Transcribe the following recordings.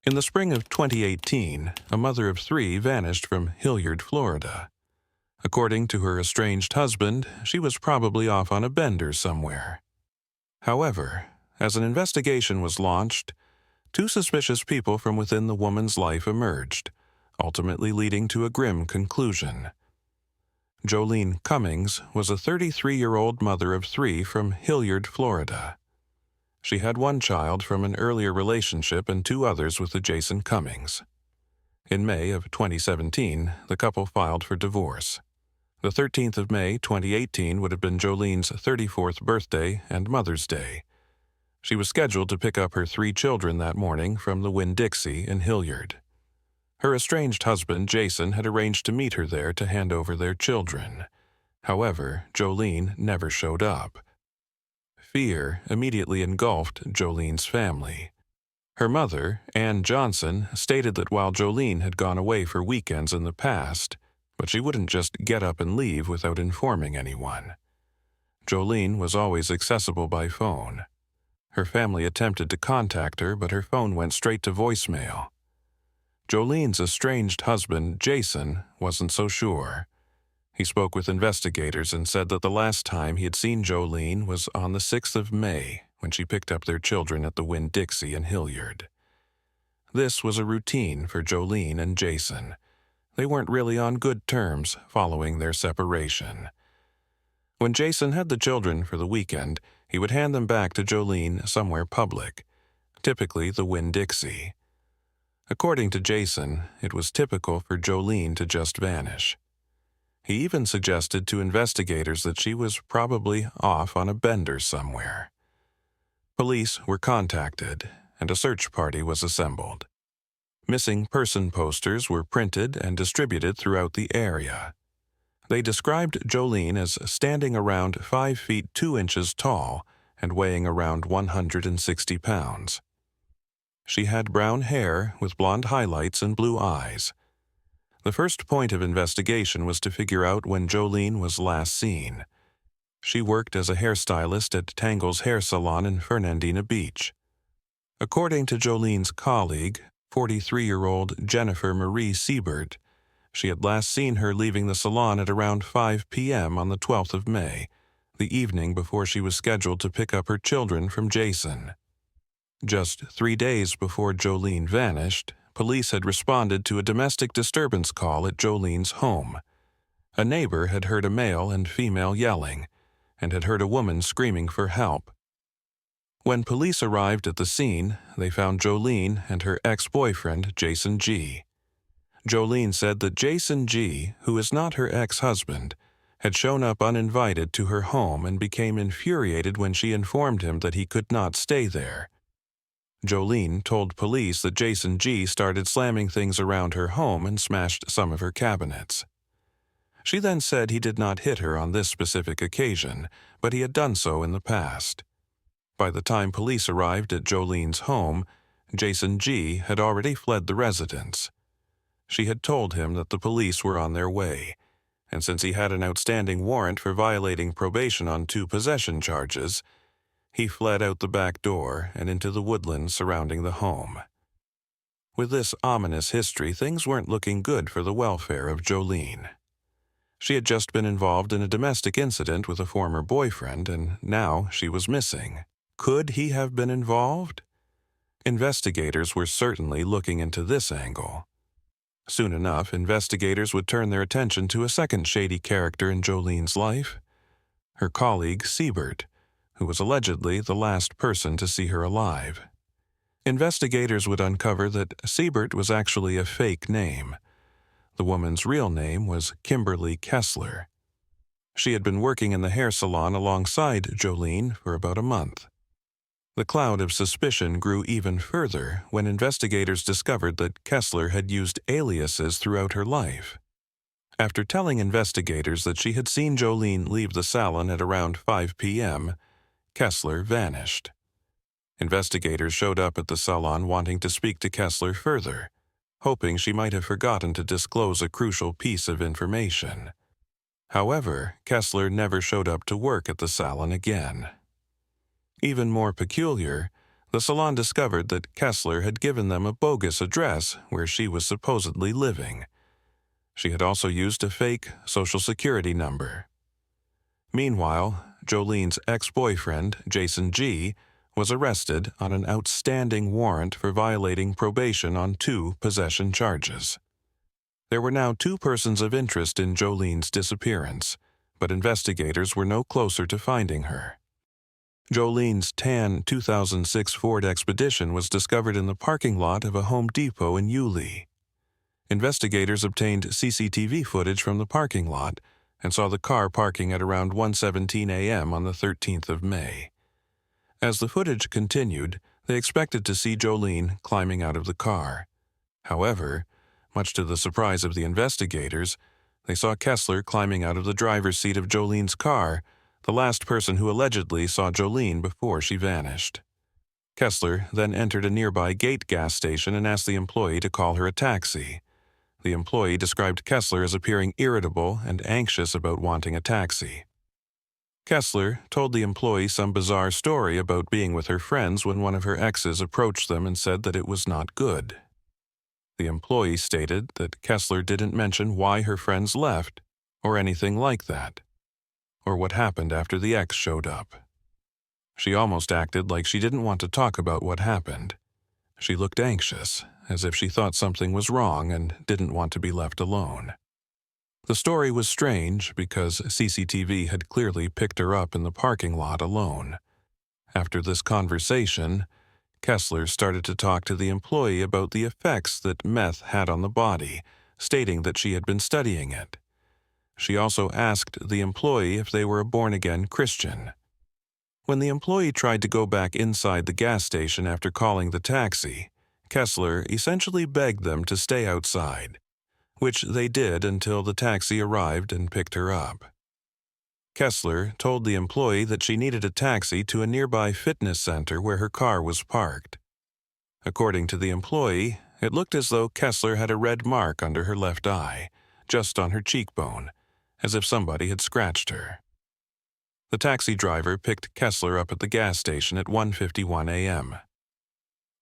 In the spring of 2018, a mother of three vanished from Hilliard, Florida. According to her estranged husband, she was probably off on a bender somewhere. However, as an investigation was launched, two suspicious people from within the woman's life emerged, ultimately leading to a grim conclusion. Joleen Cummings was a 33-year-old mother of three from Hilliard, Florida. She had one child from an earlier relationship and two others with Jason Cummings. In May of 2017, the couple filed for divorce. The 13th of May, 2018 would have been Joleen's 34th birthday and Mother's Day. She was scheduled to pick up her three children that morning from the Winn-Dixie in Hilliard. Her estranged husband, Jason, had arranged to meet her there to hand over their children. However, Joleen never showed up. Fear immediately engulfed Joleen's family. Her mother, Ann Johnson, stated that while Joleen had gone away for weekends in the past, but she wouldn't just get up and leave without informing anyone. Joleen was always accessible by phone. Her family attempted to contact her, but her phone went straight to voicemail. Joleen's estranged husband, Jason, wasn't so sure. He spoke with investigators and said that the last time he had seen Joleen was on the 6th of May, when she picked up their children at the Winn-Dixie in Hilliard. This was a routine for Joleen and Jason. They weren't really on good terms following their separation. When Jason had the children for the weekend, he would hand them back to Joleen somewhere public, typically the Winn-Dixie. According to Jason, it was typical for Joleen to just vanish. He even suggested to investigators that she was probably off on a bender somewhere. Police were contacted, and a search party was assembled. Missing person posters were printed and distributed throughout the area. They described Joleen as standing around 5 feet 2 inches tall and weighing around 160 pounds. She had brown hair with blonde highlights and blue eyes. The first point of investigation was to figure out when Joleen was last seen. She worked as a hairstylist at Tangle's hair salon in Fernandina Beach. According to Joleen's colleague, 43-year-old Jennifer Marie Siebert, she had last seen her leaving the salon at around 5 p.m. on the 12th of May, the evening before she was scheduled to pick up her children from Jason. Just 3 days before Joleen vanished, police had responded to a domestic disturbance call at Joleen's home. A neighbor had heard a male and female yelling, and had heard a woman screaming for help. When police arrived at the scene, they found Joleen and her ex-boyfriend, Jason G. Joleen said that Jason G., who is not her ex-husband, had shown up uninvited to her home and became infuriated when she informed him that he could not stay there. Joleen told police that Jason G. started slamming things around her home and smashed some of her cabinets. She then said he did not hit her on this specific occasion, but he had done so in the past. By the time police arrived at Joleen's home, Jason G. had already fled the residence. She had told him that the police were on their way, and since he had an outstanding warrant for violating probation on 2 possession charges, he fled out the back door and into the woodlands surrounding the home. With this ominous history, things weren't looking good for the welfare of Joleen. She had just been involved in a domestic incident with a former boyfriend, and now she was missing. Could he have been involved? Investigators were certainly looking into this angle. Soon enough, investigators would turn their attention to a second shady character in Joleen's life, her colleague Siebert, who was allegedly the last person to see her alive. Investigators would uncover that Siebert was actually a fake name. The woman's real name was Kimberly Kessler. She had been working in the hair salon alongside Joleen for about a month. The cloud of suspicion grew even further when investigators discovered that Kessler had used aliases throughout her life. After telling investigators that she had seen Joleen leave the salon at around 5 p.m., Kessler vanished. Investigators showed up at the salon wanting to speak to Kessler further, hoping she might have forgotten to disclose a crucial piece of information. However, Kessler never showed up to work at the salon again. Even more peculiar, the salon discovered that Kessler had given them a bogus address where she was supposedly living. She had also used a fake Social Security number. Meanwhile, Joleen's ex-boyfriend, Jason G., was arrested on an outstanding warrant for violating probation on 2 possession charges. There were now 2 persons of interest in Joleen's disappearance, but investigators were no closer to finding her. Joleen's tan 2006 Ford Expedition was discovered in the parking lot of a Home Depot in Yulee. Investigators obtained CCTV footage from the parking lot and saw the car parking at around 1:17 a.m. on the 13th of May. As the footage continued, they expected to see Joleen climbing out of the car. However, much to the surprise of the investigators, they saw Kessler climbing out of the driver's seat of Joleen's car, the last person who allegedly saw Joleen before she vanished. Kessler then entered a nearby Gate gas station and asked the employee to call her a taxi. The employee described Kessler as appearing irritable and anxious about wanting a taxi. Kessler told the employee some bizarre story about being with her friends when one of her exes approached them and said that it was not good. The employee stated that Kessler didn't mention why her friends left, or anything like that, or what happened after the ex showed up. She almost acted like she didn't want to talk about what happened. She looked anxious, as if she thought something was wrong and didn't want to be left alone. The story was strange because CCTV had clearly picked her up in the parking lot alone. After this conversation, Kessler started to talk to the employee about the effects that meth had on the body, stating that she had been studying it. She also asked the employee if they were a born-again Christian. When the employee tried to go back inside the gas station after calling the taxi, Kessler essentially begged them to stay outside, which they did until the taxi arrived and picked her up. Kessler told the employee that she needed a taxi to a nearby fitness center where her car was parked. According to the employee, it looked as though Kessler had a red mark under her left eye, just on her cheekbone, as if somebody had scratched her. The taxi driver picked Kessler up at the gas station at 1:51 a.m.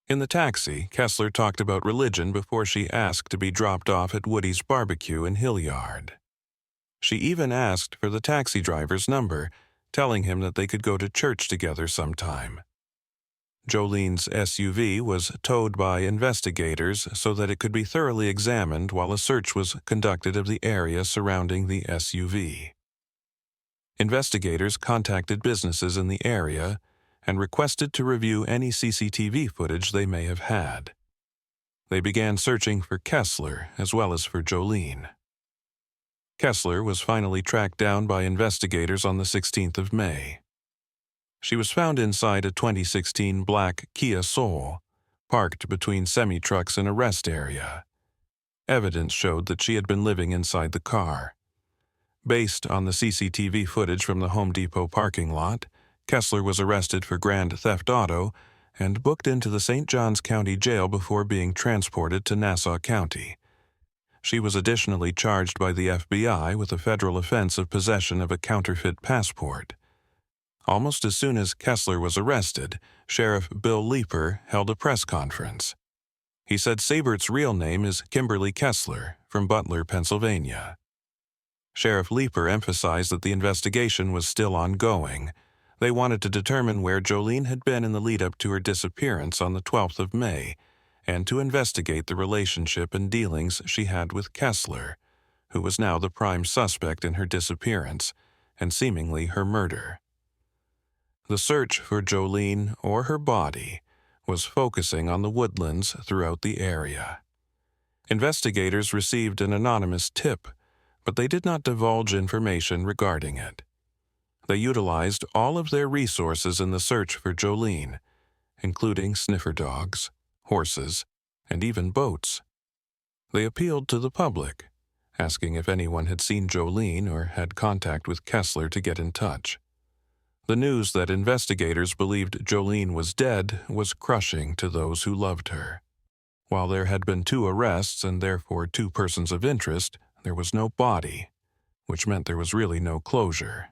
In the taxi, Kessler talked about religion before she asked to be dropped off at Woody's Barbecue in Hilliard. She even asked for the taxi driver's number, telling him that they could go to church together sometime. Joleen's SUV was towed by investigators so that it could be thoroughly examined while a search was conducted of the area surrounding the SUV. Investigators contacted businesses in the area and requested to review any CCTV footage they may have had. They began searching for Kessler as well as for Joleen. Kessler was finally tracked down by investigators on the 16th of May. She was found inside a 2016 black Kia Soul, parked between semi-trucks in a rest area. Evidence showed that she had been living inside the car. Based on the CCTV footage from the Home Depot parking lot, Kessler was arrested for grand theft auto and booked into the St. Johns County Jail before being transported to Nassau County. She was additionally charged by the FBI with a federal offense of possession of a counterfeit passport. Almost as soon as Kessler was arrested, Sheriff Bill Leeper held a press conference. He said Sabert's real name is Kimberly Kessler from Butler, Pennsylvania. Sheriff Leeper emphasized that the investigation was still ongoing. They wanted to determine where Joleen had been in the lead-up to her disappearance on the 12th of May, and to investigate the relationship and dealings she had with Kessler, who was now the prime suspect in her disappearance and seemingly her murder. The search for Joleen or her body was focusing on the woodlands throughout the area. Investigators received an anonymous tip, but they did not divulge information regarding it. They utilized all of their resources in the search for Joleen, including sniffer dogs, horses, and even boats. They appealed to the public, asking if anyone had seen Joleen or had contact with Kessler to get in touch. The news that investigators believed Joleen was dead was crushing to those who loved her. While there had been 2 arrests and therefore 2 persons of interest, there was no body, which meant there was really no closure.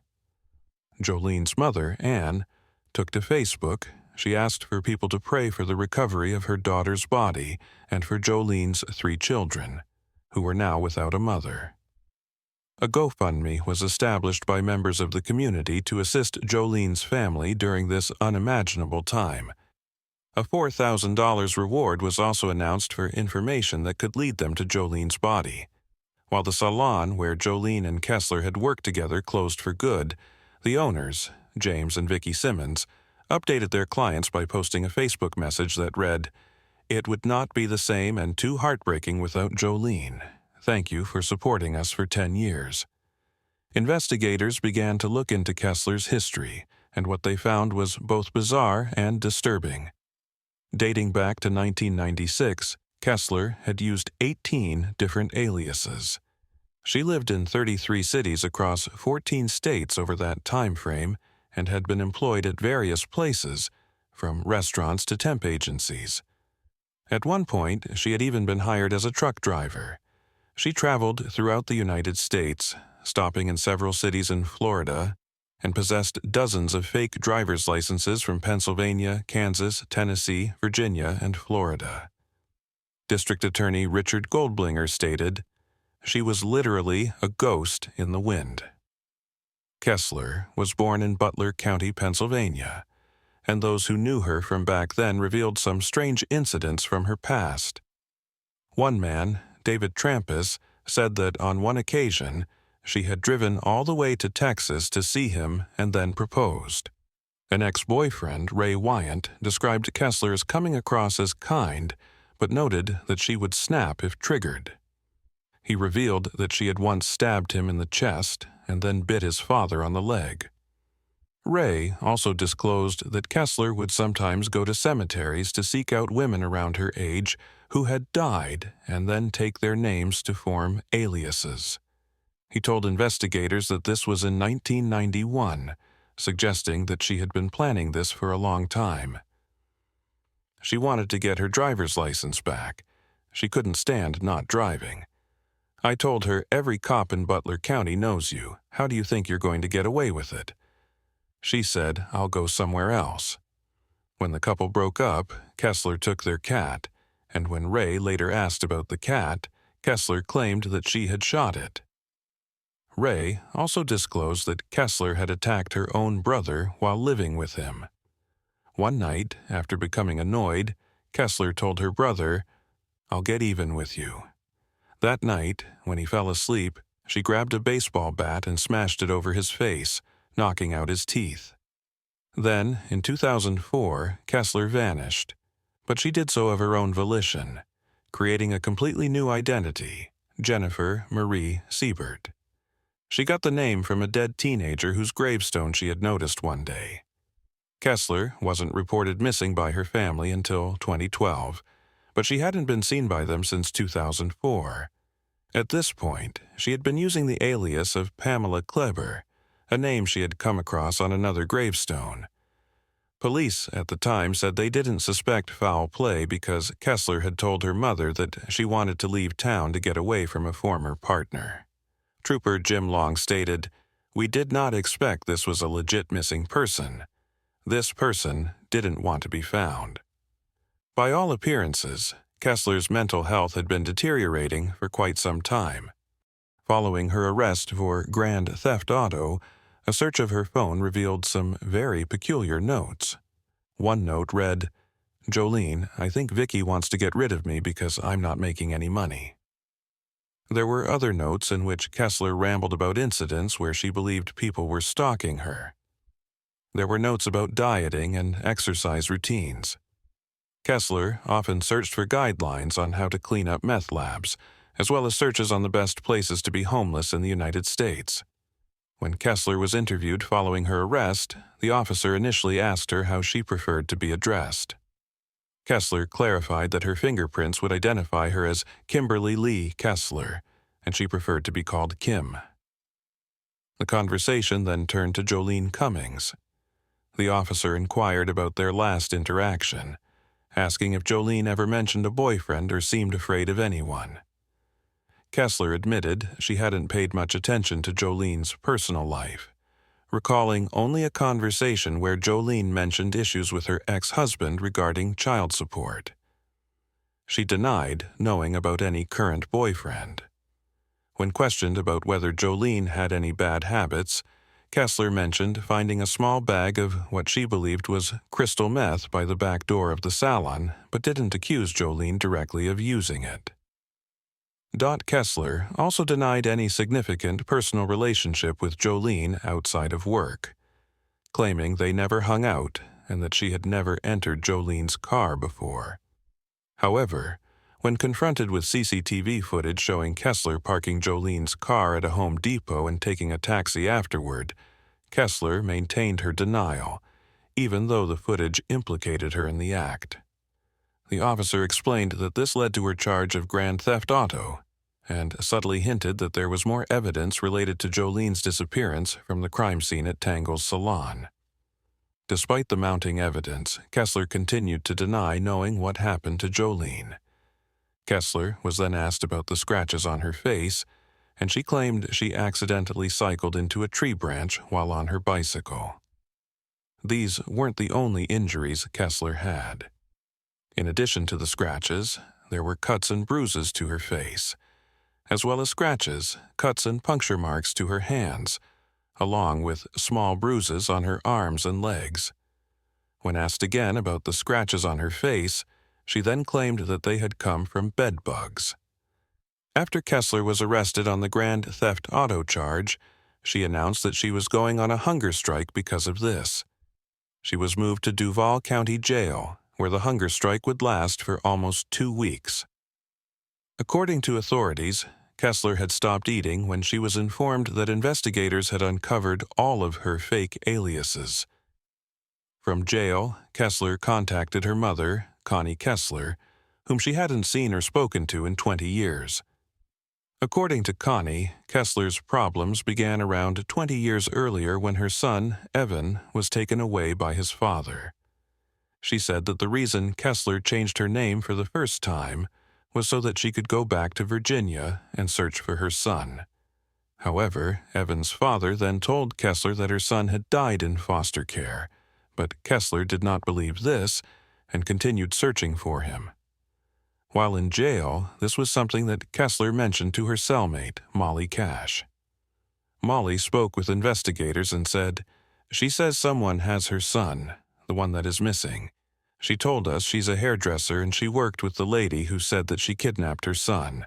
Joleen's mother, Anne, took to Facebook she asked for people to pray for the recovery of her daughter's body and for Joleen's 3 children, who were now without a mother. A GoFundMe was established by members of the community to assist Joleen's family during this unimaginable time. A $4,000 reward was also announced for information that could lead them to Joleen's body. While the salon where Joleen and Kessler had worked together closed for good, the owners, James and Vicky Simmons, updated their clients by posting a Facebook message that read, "It would not be the same and too heartbreaking without Joleen. Thank you for supporting us for 10 years. Investigators began to look into Kessler's history, and what they found was both bizarre and disturbing. Dating back to 1996, Kessler had used 18 different aliases. She lived in 33 cities across 14 states over that time frame and had been employed at various places, from restaurants to temp agencies. At one point, she had even been hired as a truck driver. She traveled throughout the United States, stopping in several cities in Florida, and possessed dozens of fake driver's licenses from Pennsylvania, Kansas, Tennessee, Virginia, and Florida. District Attorney Richard Goldblinger stated, "She was literally a ghost in the wind." Kessler was born in Butler County, Pennsylvania, and those who knew her from back then revealed some strange incidents from her past. One man, David Trampus, said that on one occasion, she had driven all the way to Texas to see him and then proposed. An ex-boyfriend, Ray Wyant, described Kessler as coming across as kind, but noted that she would snap if triggered. He revealed that she had once stabbed him in the chest and then bit his father on the leg. Ray also disclosed that Kessler would sometimes go to cemeteries to seek out women around her age who had died and then take their names to form aliases. He told investigators that this was in 1991, suggesting that she had been planning this for a long time. She wanted to get her driver's license back. She couldn't stand not driving. I told her, "Every cop in Butler County knows you. How do you think you're going to get away with it?" She said, "I'll go somewhere else." When the couple broke up, Kessler took their cat, and when Ray later asked about the cat, Kessler claimed that she had shot it. Ray also disclosed that Kessler had attacked her own brother while living with him. One night, after becoming annoyed, Kessler told her brother, "I'll get even with you." That night, when he fell asleep, she grabbed a baseball bat and smashed it over his face, knocking out his teeth. Then, in 2004, Kessler vanished, but she did so of her own volition, creating a completely new identity, Jennifer Marie Siebert. She got the name from a dead teenager whose gravestone she had noticed one day. Kessler wasn't reported missing by her family until 2012, but she hadn't been seen by them since 2004. At this point, she had been using the alias of Pamela Kleber, a name she had come across on another gravestone. Police at the time said they didn't suspect foul play because Kessler had told her mother that she wanted to leave town to get away from a former partner. Trooper Jim Long stated, "We did not expect this was a legit missing person. This person didn't want to be found." By all appearances, Kessler's mental health had been deteriorating for quite some time. Following her arrest for grand theft auto, a search of her phone revealed some very peculiar notes. One note read, "Joleen, I think Vicky wants to get rid of me because I'm not making any money." There were other notes in which Kessler rambled about incidents where she believed people were stalking her. There were notes about dieting and exercise routines. Kessler often searched for guidelines on how to clean up meth labs, as well as searches on the best places to be homeless in the United States. When Kessler was interviewed following her arrest, the officer initially asked her how she preferred to be addressed. Kessler clarified that her fingerprints would identify her as Kimberly Lee Kessler, and she preferred to be called Kim. The conversation then turned to Joleen Cummings. The officer inquired about their last interaction, asking if Joleen ever mentioned a boyfriend or seemed afraid of anyone. Kessler admitted she hadn't paid much attention to Joleen's personal life. recalling only a conversation where Joleen mentioned issues with her ex-husband regarding child support. She denied knowing about any current boyfriend. When questioned about whether Joleen had any bad habits, Kessler mentioned finding a small bag of what she believed was crystal meth by the back door of the salon, but didn't accuse Joleen directly of using it. Kessler also denied any significant personal relationship with Joleen outside of work, claiming they never hung out and that she had never entered Joleen's car before. However, when confronted with CCTV footage showing Kessler parking Joleen's car at a Home Depot and taking a taxi afterward, Kessler maintained her denial, even though the footage implicated her in the act. The officer explained that this led to her charge of grand theft auto, and subtly hinted that there was more evidence related to Joleen's disappearance from the crime scene at Tangle's salon. Despite the mounting evidence, Kessler continued to deny knowing what happened to Joleen. Kessler was then asked about the scratches on her face, and she claimed she accidentally cycled into a tree branch while on her bicycle. These weren't the only injuries Kessler had. In addition to the scratches, there were cuts and bruises to her face, as well as scratches, cuts, and puncture marks to her hands, along with small bruises on her arms and legs. When asked again about the scratches on her face, she then claimed that they had come from bed bugs. After Kessler was arrested on the grand theft auto charge, she announced that she was going on a hunger strike because of this. She was moved to Duval County Jail, where the hunger strike would last for almost 2 weeks. According to authorities, Kessler had stopped eating when she was informed that investigators had uncovered all of her fake aliases. From jail, Kessler contacted her mother, Connie Kessler, whom she hadn't seen or spoken to in 20 years. According to Connie, Kessler's problems began around 20 years earlier when her son, Evan, was taken away by his father. She said that the reason Kessler changed her name for the first time was so that she could go back to Virginia and search for her son. However, Evan's father then told Kessler that her son had died in foster care, but Kessler did not believe this and continued searching for him. While in jail, this was something that Kessler mentioned to her cellmate, Molly Cash. Molly spoke with investigators and said, "She says someone has her son, the one that is missing. She told us she's a hairdresser and she worked with the lady who said that she kidnapped her son."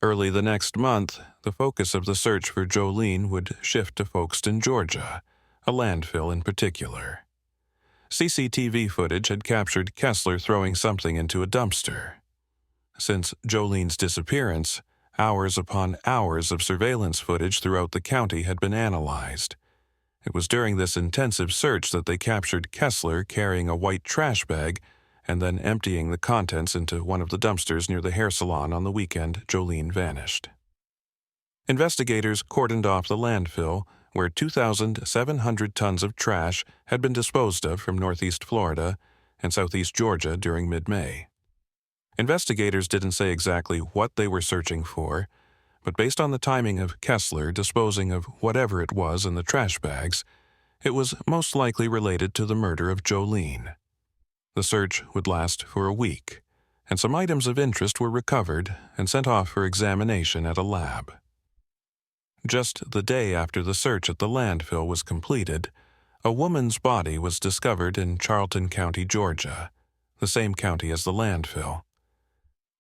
Early the next month, the focus of the search for Joleen would shift to Folkestone, Georgia, a landfill in particular. CCTV footage had captured Kessler throwing something into a dumpster. Since Joleen's disappearance, hours upon hours of surveillance footage throughout the county had been analyzed. It was during this intensive search that they captured Kessler carrying a white trash bag and then emptying the contents into one of the dumpsters near the hair salon on the weekend Joleen vanished. Investigators cordoned off the landfill, where 2,700 tons of trash had been disposed of from northeast Florida and southeast Georgia during mid-May. Investigators didn't say exactly what they were searching for, but based on the timing of Kessler disposing of whatever it was in the trash bags, it was most likely related to the murder of Joleen. The search would last for a week, and some items of interest were recovered and sent off for examination at a lab. Just the day after the search at the landfill was completed, a woman's body was discovered in Charlton County, Georgia, the same county as the landfill.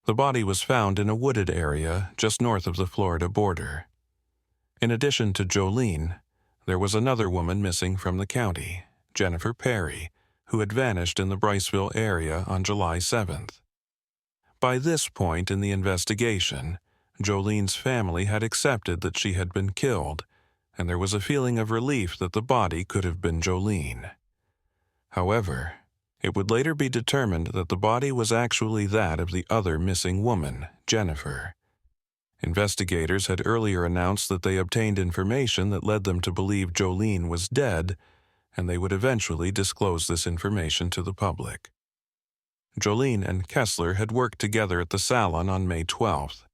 The body was found in a wooded area just north of the Florida border. In addition to Joleen, there was another woman missing from the county, Jennifer Perry, who had vanished in the Bryceville area on July 7th. By this point in the investigation, Joleen's family had accepted that she had been killed, and there was a feeling of relief that the body could have been Joleen. However, it would later be determined that the body was actually that of the other missing woman, Jennifer. Investigators had earlier announced that they obtained information that led them to believe Joleen was dead, and they would eventually disclose this information to the public. Joleen and Kessler had worked together at the salon on May 12th.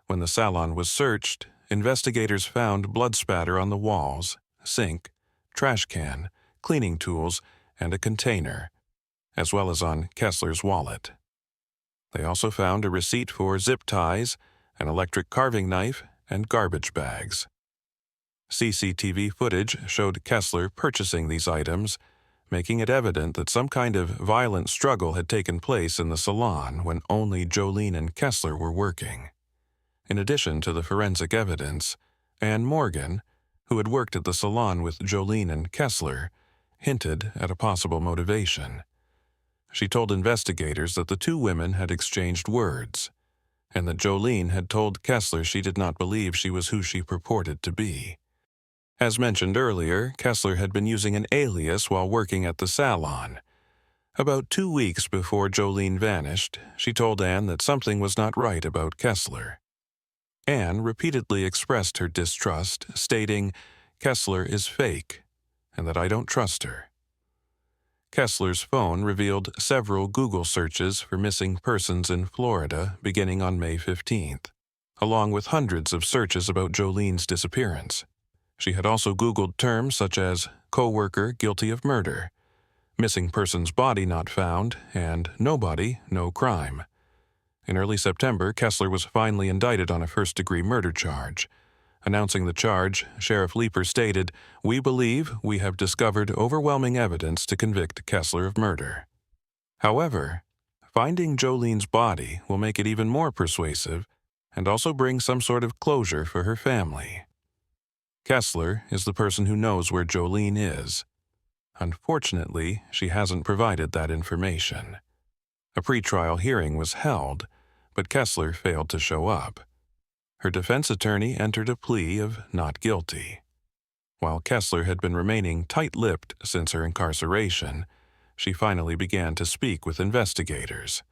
When the salon was searched, investigators found blood spatter on the walls, sink, trash can, cleaning tools, and a container, as well as on Kessler's wallet. They also found a receipt for zip ties, an electric carving knife, and garbage bags. CCTV footage showed Kessler purchasing these items, making it evident that some kind of violent struggle had taken place in the salon when only Joleen and Kessler were working. In addition to the forensic evidence, Anne Morgan, who had worked at the salon with Joleen and Kessler, hinted at a possible motivation. She told investigators that the two women had exchanged words, and that Joleen had told Kessler she did not believe she was who she purported to be. As mentioned earlier, Kessler had been using an alias while working at the salon. About 2 weeks before Joleen vanished, she told Anne that something was not right about Kessler. Anne repeatedly expressed her distrust, stating, "Kessler is fake, and that I don't trust her." Kessler's phone revealed several Google searches for missing persons in Florida beginning on May 15th, along with hundreds of searches about Joleen's disappearance. She had also Googled terms such as coworker guilty of murder, missing person's body not found, and nobody, no crime. In early September, Kessler was finally indicted on a first-degree murder charge. Announcing the charge, Sheriff Leeper stated, "We believe we have discovered overwhelming evidence to convict Kessler of murder." However, finding Joleen's body will make it even more persuasive and also bring some sort of closure for her family. Kessler is the person who knows where Joleen is. Unfortunately, she hasn't provided that information. A pretrial hearing was held, but Kessler failed to show up. Her defense attorney entered a plea of not guilty. While Kessler had been remaining tight-lipped since her incarceration, she finally began to speak with investigators.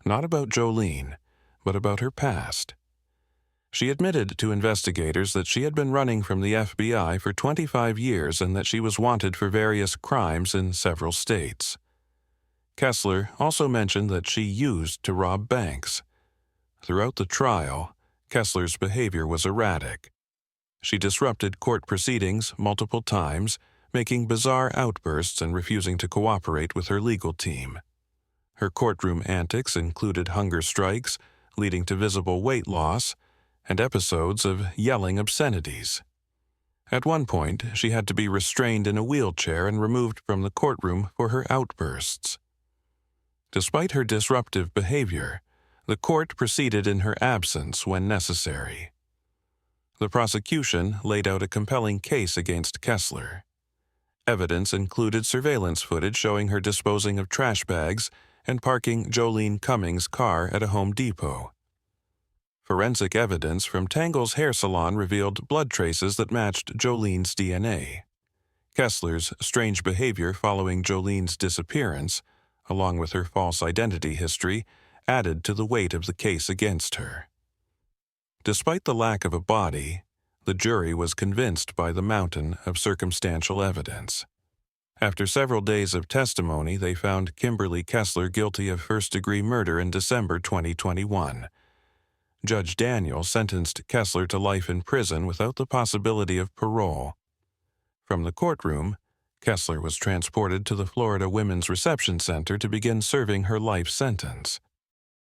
Not about Joleen, but about her past. She admitted to investigators that she had been running from the FBI for 25 years and that she was wanted for various crimes in several states. Kessler also mentioned that she used to rob banks. Throughout the trial, Kessler's behavior was erratic. She disrupted court proceedings multiple times, making bizarre outbursts and refusing to cooperate with her legal team. Her courtroom antics included hunger strikes, leading to visible weight loss, and episodes of yelling obscenities. At one point, she had to be restrained in a wheelchair and removed from the courtroom for her outbursts. Despite her disruptive behavior, the court proceeded in her absence when necessary. The prosecution laid out a compelling case against Kessler. Evidence included surveillance footage showing her disposing of trash bags and parking Joleen Cummings' car at a Home Depot. Forensic evidence from Tangle's hair salon revealed blood traces that matched Joleen's DNA. Kessler's strange behavior following Joleen's disappearance, along with her false identity history, added to the weight of the case against her. Despite the lack of a body, the jury was convinced by the mountain of circumstantial evidence. After several days of testimony, they found Kimberly Kessler guilty of first-degree murder in December 2021. Judge Daniel sentenced Kessler to life in prison without the possibility of parole. From the courtroom, Kessler was transported to the Florida Women's Reception Center to begin serving her life sentence.